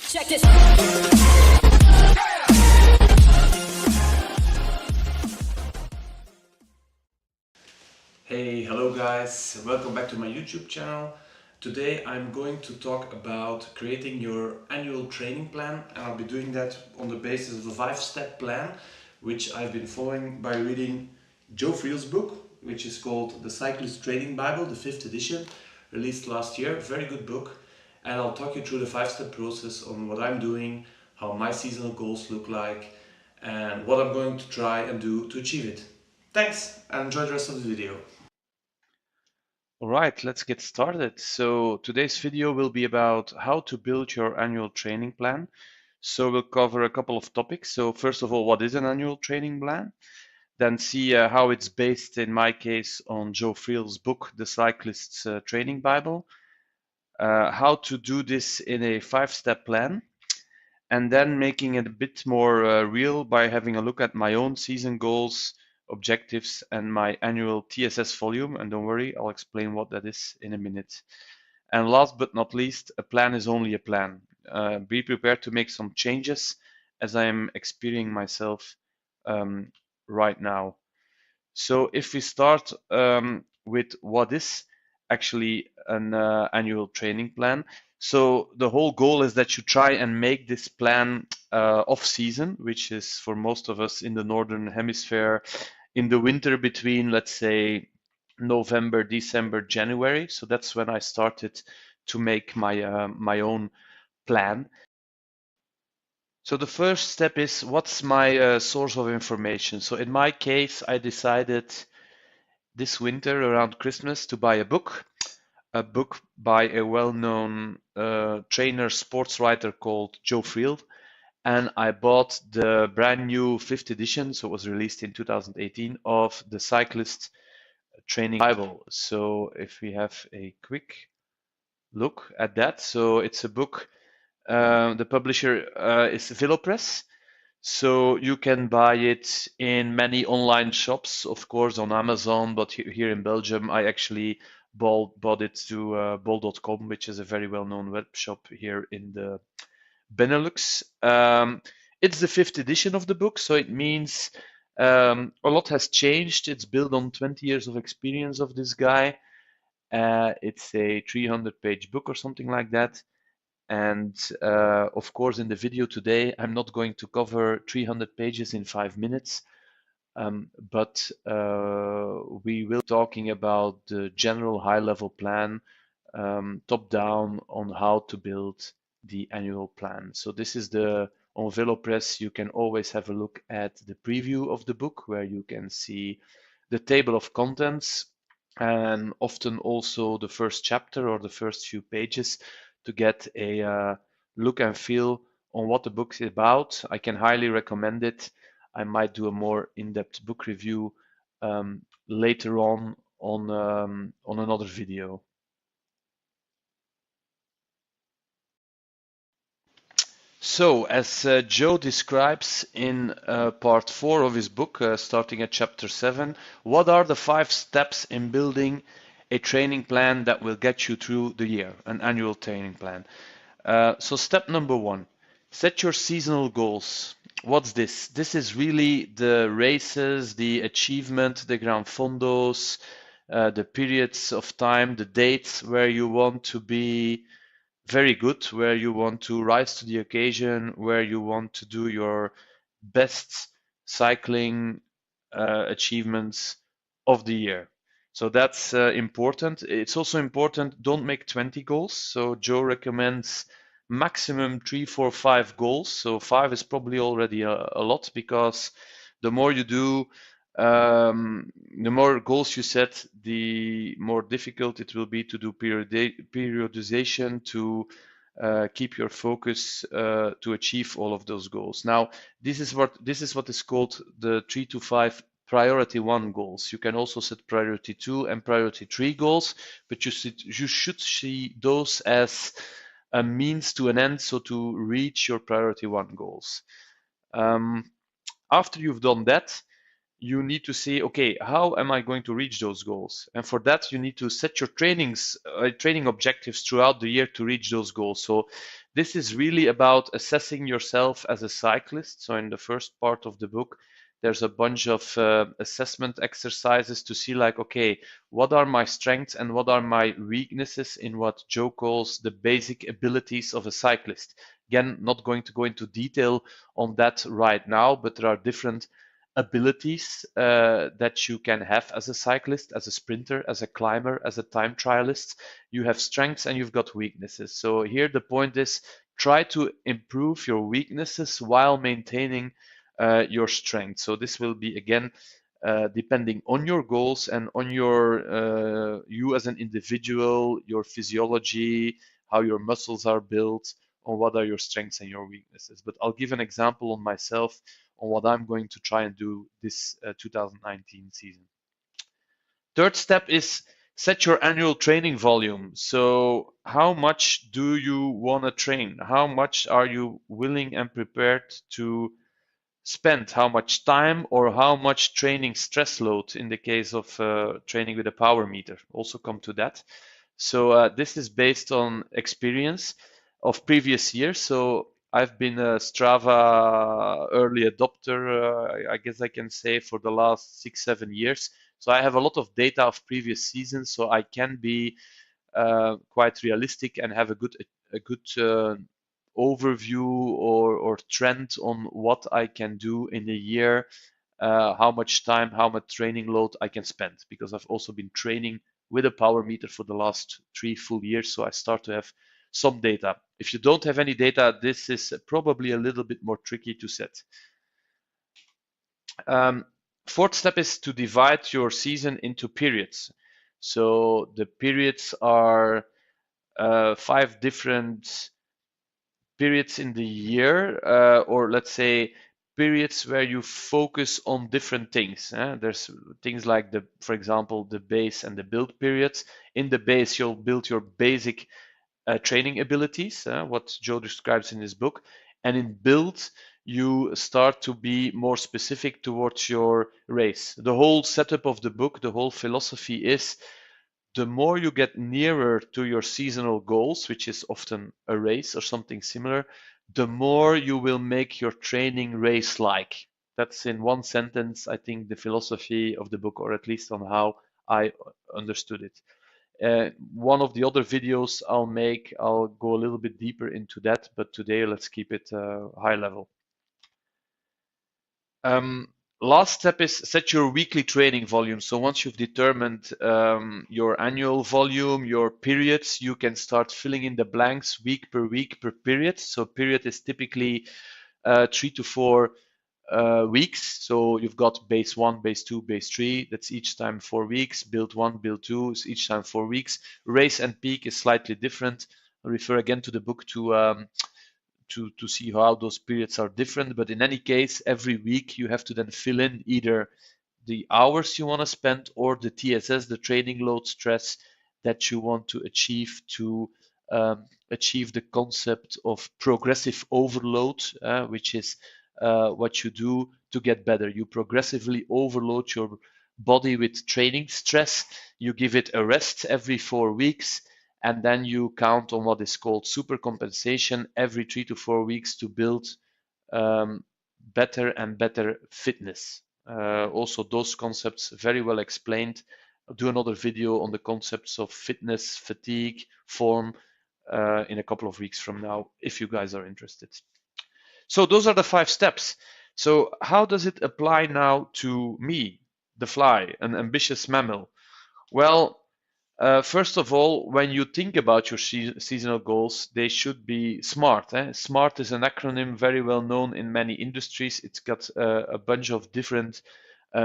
Check this. Hey, hello guys, welcome back to my YouTube channel. Today I'm going to talk about creating your annual training plan, and I'll be doing that on the basis of a 5-step plan which I've been following by reading Joe Friel's book, which is called The Cyclist Training Bible, the 5th edition, released last year. Very good book, and I'll talk you through the 5-step process on what I'm doing, how my seasonal goals look like, and what I'm going to try and do to achieve it. Thanks, and enjoy the rest of the video. All right, let's get started. So today's video will be about how to build your annual training plan. So we'll cover a couple of topics. So first of all, what is an annual training plan? Then see how it's based, in my case, on Joe Friel's book, The Cyclist's Training Bible. How to do this in a 5-step plan. And then making it a bit more real by having a look at my own season goals, objectives, and my annual TSS volume. And don't worry, I'll explain what that is in a minute. And last but not least, a plan is only a plan. Be prepared to make some changes as I am experiencing myself right now. So if we start with what is actually an annual training plan. So the whole goal is that you try and make this plan off season, which is for most of us in the Northern Hemisphere in the winter between, let's say, November, December, January. So that's when I started to make my own plan. So the first step is, what's my source of information? So in my case, I decided this winter around Christmas to buy a book by a well-known trainer, sports writer called Joe Friel. And I bought the brand new 5th edition, so it was released in 2018, of the Cyclist Training Bible. So if we have a quick look at that, so it's a book. The publisher is Velopress. So you can buy it in many online shops, of course, on Amazon, but here in Belgium, I actually bought it to bol.com, which is a very well-known web shop here in the Benelux. It's the 5th edition of the book, so it means a lot has changed. It's built on 20 years of experience of this guy. It's a 300-page book or something like that. And of course, in the video today, I'm not going to cover 300 pages in 5 minutes, but we will be talking about the general high-level plan, top-down, on how to build the annual plan. So this is on Velopress. You can always have a look at the preview of the book, where you can see the table of contents and often also the first chapter or the first few pages, to get a look and feel on what the book is about. I can highly recommend it. I might do a more in-depth book review later on another video. So, as Joe describes in part 4 of his book, starting at chapter 7, what are the 5 steps in building a training plan that will get you through the year, an annual training plan? So step number 1, set your seasonal goals. What's this? This is really the races, the achievement, the gran fondos, the periods of time, the dates where you want to be very good, where you want to rise to the occasion, where you want to do your best cycling achievements of the year. So that's important. It's also important, don't make 20 goals. So Joe recommends maximum 3, 4, 5 goals. So 5 is probably already a lot, because the more you do, the more goals you set, the more difficult it will be to do periodization, to keep your focus to achieve all of those goals. Now, this is what is called the 3 to 5 priority 1 goals. You can also set priority 2 and priority 3 goals, but you should see those as a means to an end, so to reach your priority 1 goals. After you've done that, you need to say, okay, how am I going to reach those goals? And for that, you need to set your training objectives throughout the year to reach those goals. So this is really about assessing yourself as a cyclist. So in the first part of the book, there's a bunch of assessment exercises to see like, okay, what are my strengths and what are my weaknesses in what Joe calls the basic abilities of a cyclist. Again, not going to go into detail on that right now, but there are different abilities that you can have as a cyclist, as a sprinter, as a climber, as a time trialist. You have strengths and you've got weaknesses. So here the point is try to improve your weaknesses while maintaining your strength. So this will be again depending on your goals and on your you as an individual, your physiology, how your muscles are built, on what are your strengths and your weaknesses. But I'll give an example on myself on what I'm going to try and do this 2019 season. Third step is set your annual training volume. So how much do you want to train? How much are you willing and prepared to spend? How much time or how much training stress load in the case of training with a power meter? Also come to that. So this is based on experience of previous years. So I've been a Strava early adopter, I guess I can say, for the last 6, 7 years. So I have a lot of data of previous seasons, so I can be quite realistic and have a good overview or trend on what I can do in a year, how much time, how much training load I can spend, because I've also been training with a power meter for the last 3 full years, so I start to have some data. If you don't have any data, this is probably a little bit more tricky to set. Fourth step is to divide your season into periods. So the periods are 5 different periods in the year, or let's say periods where you focus on different things. There's things like for example, the base and the build periods. In the base, you'll build your basic training abilities, what Joe describes in his book. And in build, you start to be more specific towards your race. The whole setup of the book, the whole philosophy is the more you get nearer to your seasonal goals, which is often a race or something similar, the more you will make your training race-like. That's in one sentence, I think, the philosophy of the book, or at least on how I understood it. One of the other videos I'll go a little bit deeper into that, but today let's keep it high level. Last step is set your weekly training volume. So once you've determined your annual volume, your periods, you can start filling in the blanks week per period. So period is typically 3 to 4 weeks. So you've got base 1, base 2, base 3. That's each time 4 weeks. Build 1, build 2 is each time 4 weeks. Race and peak is slightly different. I'll refer again to the book to see how those periods are different. But in any case, every week you have to then fill in either the hours you want to spend or the TSS, the training load stress that you want to achieve to achieve the concept of progressive overload, which is what you do to get better. You progressively overload your body with training stress. You give it a rest every 4 weeks, and then you count on what is called supercompensation every 3 to 4 weeks to build better and better fitness. Also, those concepts very well explained. I'll do another video on the concepts of fitness, fatigue, form in a couple of weeks from now, if you guys are interested. So those are the 5 steps. So how does it apply now to me, the fly, an ambitious mammal? Well, first of all, when you think about your seasonal goals, they should be SMART. SMART is an acronym very well known in many industries. It's got a bunch of different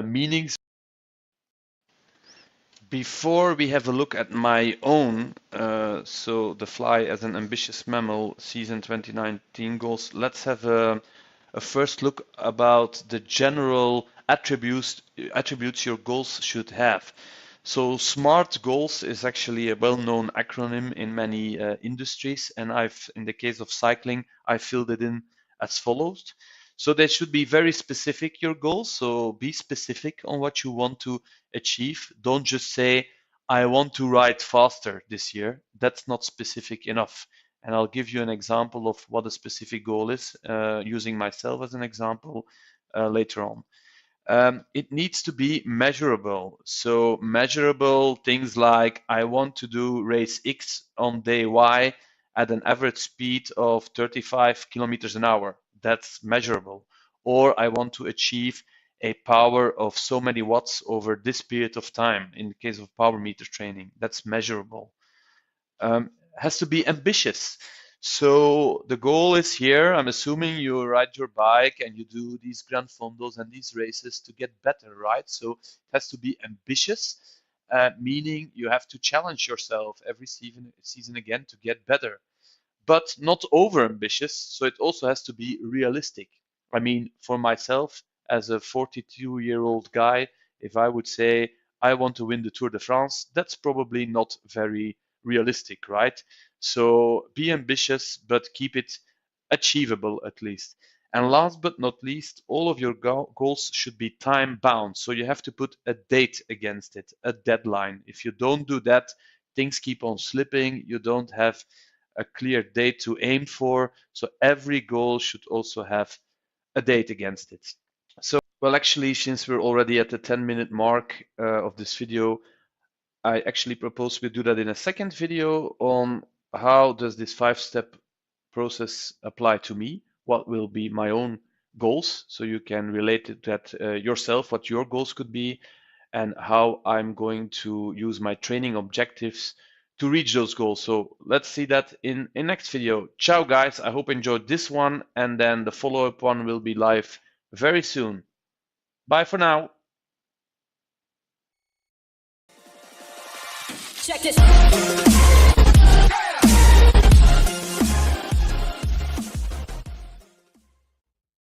meanings. Before we have a look at my own, so the fly as an ambitious mammal season 2019 goals, let's have a first look about the general attributes your goals should have. So SMART goals is actually a well-known acronym in many industries, and in the case of cycling, I filled it in as follows. So they should be very specific, your goals. So be specific on what you want to achieve. Don't just say, I want to ride faster this year. That's not specific enough. And I'll give you an example of what a specific goal is, using myself as an example later on. It needs to be measurable. So measurable things like I want to do race X on day Y at an average speed of 35 kilometers an hour. That's measurable. Or I want to achieve a power of so many watts over this period of time in the case of power meter training. That's measurable. Has to be ambitious. So the goal is here, I'm assuming you ride your bike and you do these Grand Fondos and these races to get better, right? So it has to be ambitious, meaning you have to challenge yourself every season again to get better, but not over ambitious. So it also has to be realistic. I mean, for myself, as a 42-year-old guy, if I would say I want to win the Tour de France, that's probably not very realistic, right? So be ambitious, but keep it achievable at least. And last but not least, all of your goals should be time bound. So you have to put a date against it, a deadline. If you don't do that, things keep on slipping. You don't have a clear date to aim for. So every goal should also have a date against it. So, well, actually, since we're already at the 10-minute mark of this video, I actually propose we do that in a second video on how does this 5-step process apply to me? What will be my own goals? So you can relate it that yourself, what your goals could be, and how I'm going to use my training objectives to reach those goals. So let's see that in next video. Ciao guys, I hope you enjoyed this one, and then the follow-up one will be live very soon. Bye for now. Check this.